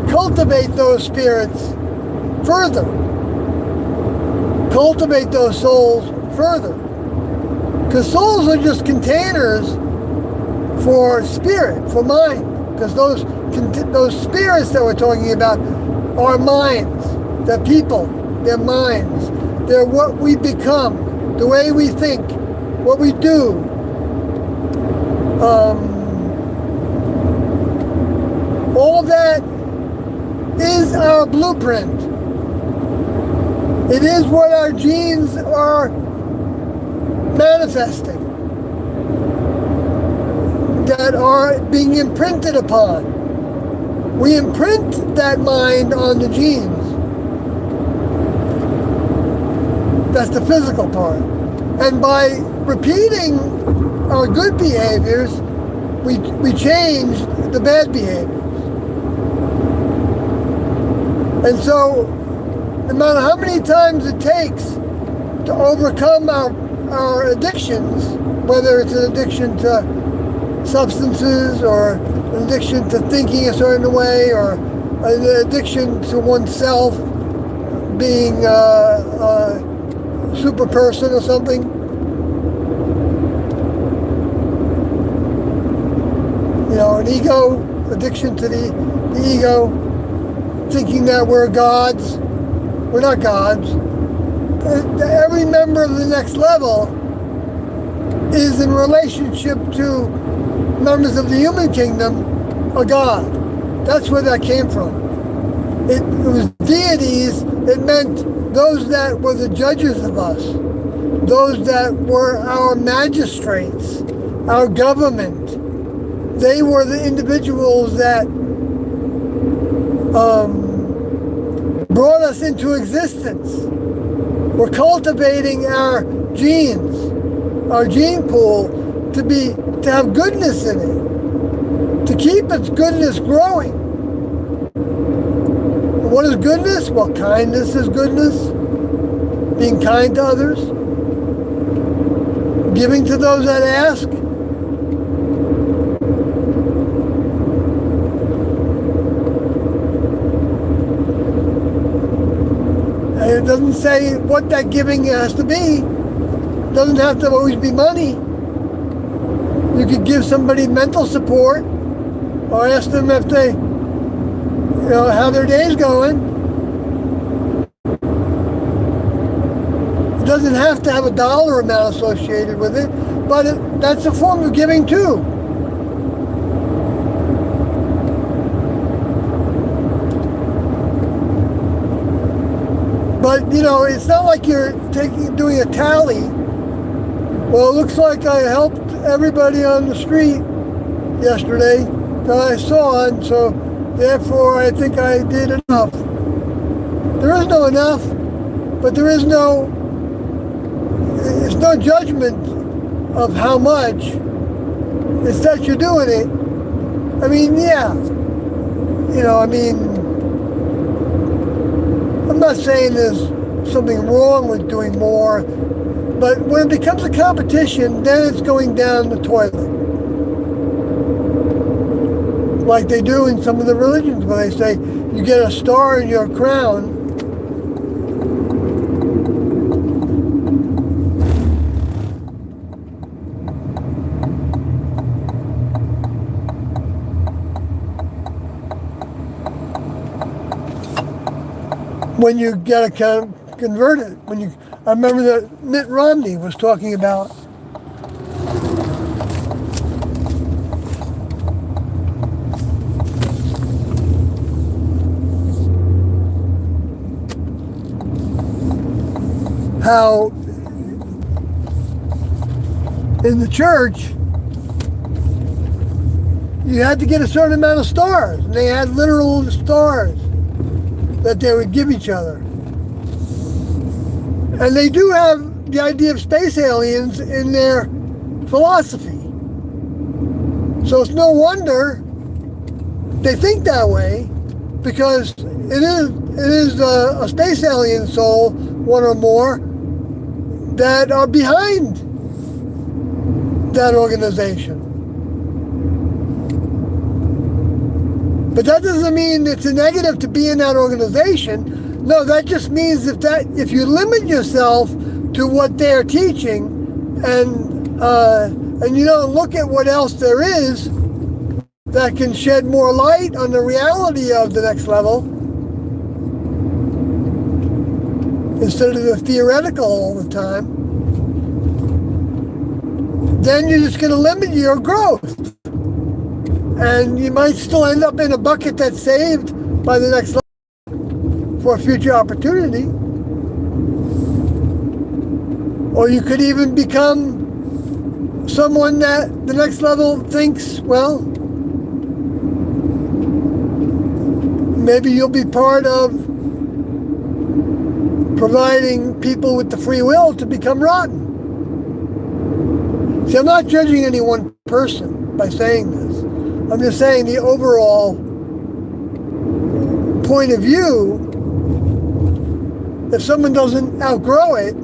cultivate those spirits further, cultivate those souls further, because souls are just containers for spirit, for mind, because those spirits that we're talking about are minds. They're people, they're minds, they're what we become, the way we think, what we do. All that is our blueprint. It is what our genes are manifesting, that are being imprinted upon. We imprint that mind on the genes. That's the physical part. And by repeating our good behaviors, we change the bad behaviors. And so, no matter how many times it takes to overcome our addictions, whether it's an addiction to substances or an addiction to thinking a certain way or an addiction to oneself being a super person or something. You know, an ego, addiction to the ego, thinking that we're gods. We're not gods. Every member of the next level is in relationship to members of the human kingdom, a god. That's where that came from. It was deities. It meant those that were the judges of us, those that were our magistrates, our government. They were the individuals that brought us into existence. We're cultivating our genes, our gene pool, to have goodness in it, to keep its goodness growing. And what is goodness? Well, kindness is goodness, being kind to others, giving to those that ask. And it doesn't say what that giving has to be. It doesn't have to always be money. You could give somebody mental support or ask them if they, how their day's going. It doesn't have to have a dollar amount associated with it, but that's a form of giving too. But, it's not like you're doing a tally. Well, it looks like I helped everybody on the street yesterday that I saw, and so therefore I think I did enough. There is no enough, but it's no judgment of how much. It's that you're doing it. I mean, yeah. I'm not saying there's something wrong with doing more, but when it becomes a competition, then it's going down the toilet. Like they do in some of the religions where they say, you get a star in your crown. When you get converted, I remember that Mitt Romney was talking about how in the church you had to get a certain amount of stars, and they had literal stars that they would give each other. And they do have the idea of space aliens in their philosophy. So it's no wonder they think that way, because it is a space alien soul, one or more, that are behind that organization. But that doesn't mean it's a negative to be in that organization. No, that just means if you limit yourself to what they're teaching and you don't look at what else there is that can shed more light on the reality of the next level instead of the theoretical all the time, then you're just going to limit your growth. And you might still end up in a bucket that's saved by the next level for a future opportunity. Or you could even become someone that the next level thinks, well, maybe you'll be part of providing people with the free will to become rotten. See, I'm not judging any one person by saying this. I'm just saying the overall point of view, if someone doesn't outgrow it,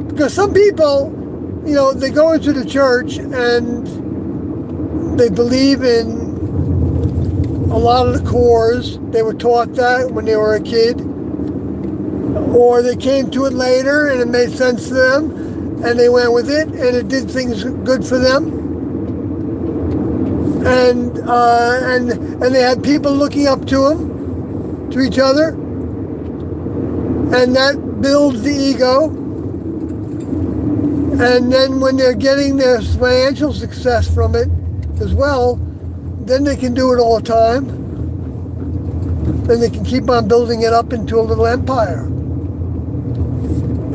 because some people, they go into the church and they believe in a lot of the cores. They were taught that when they were a kid, or they came to it later and it made sense to them and they went with it and it did things good for them. And they had people looking up to them, to each other, and that builds the ego. And then when they're getting their financial success from it as well, then they can do it all the time. Then they can keep on building it up into a little empire.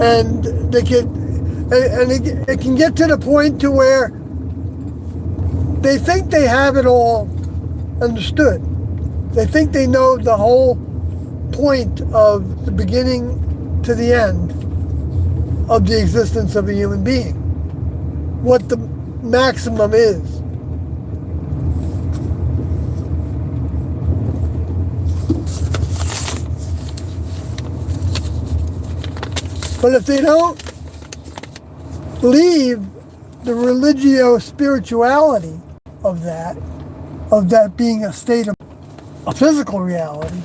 And they can, and it can get to the point to where they think they have it all understood. They think they know the whole point of the beginning to the end of the existence of a human being, what the maximum is. But if they don't leave the religio-spirituality of that being a state of a physical reality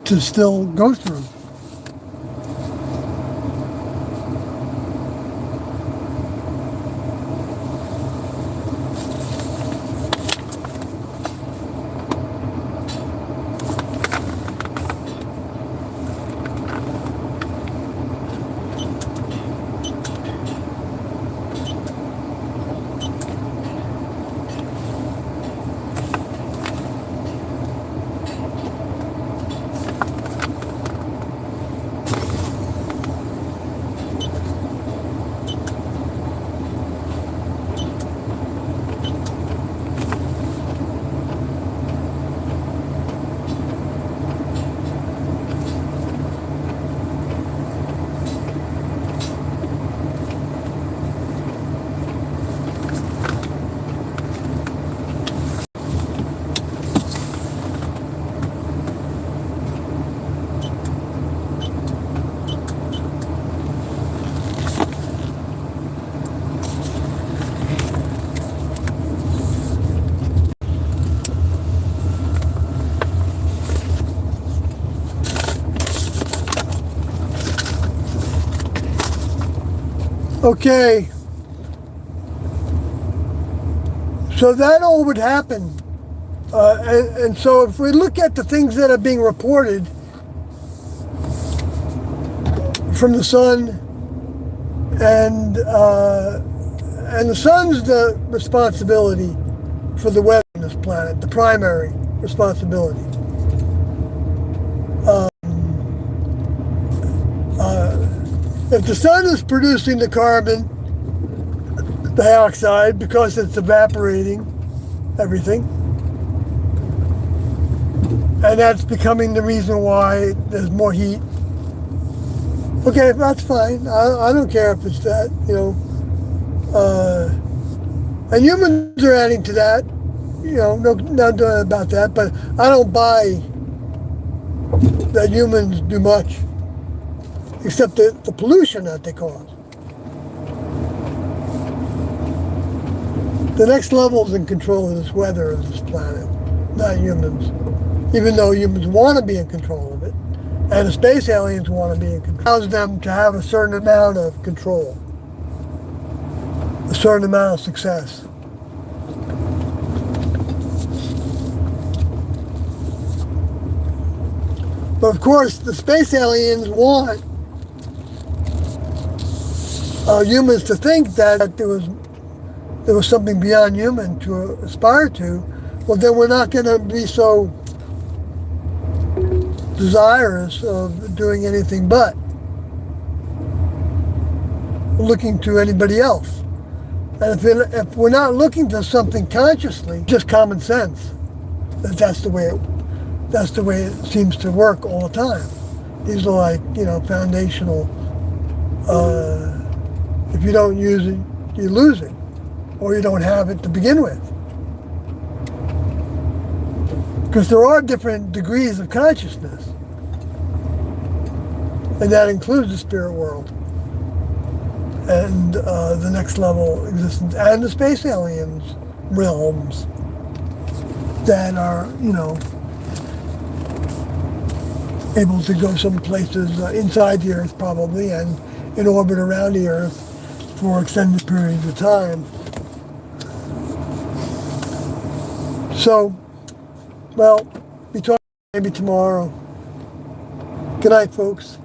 to still go through. Okay, so that all would happen. And so if we look at the things that are being reported from the sun, and the sun's the responsibility for the weather on this planet, the primary responsibility. If the sun is producing the carbon dioxide because it's evaporating everything, and that's becoming the reason why there's more heat, okay, that's fine. I don't care if it's that, and humans are adding to that, not doing about that, but I don't buy that humans do much. Except the pollution that they cause. The next level is in control of this weather of this planet, not humans. Even though humans want to be in control of it, and the space aliens want to be in control. It allows them to have a certain amount of control, a certain amount of success. But of course, the space aliens want humans to think that there was something beyond human to aspire to. Well, then we're not going to be so desirous of doing anything but looking to anybody else. And if we're not looking to something consciously, just common sense, that's the way it seems to work all the time. These are like, foundational. If you don't use it, you lose it, or you don't have it to begin with. Because there are different degrees of consciousness, and that includes the spirit world. and the next level existence, and the space aliens realms that are, able to go some places inside the Earth probably, and in orbit around the Earth for extended periods of time. So, well, we talk maybe tomorrow. Good night, folks.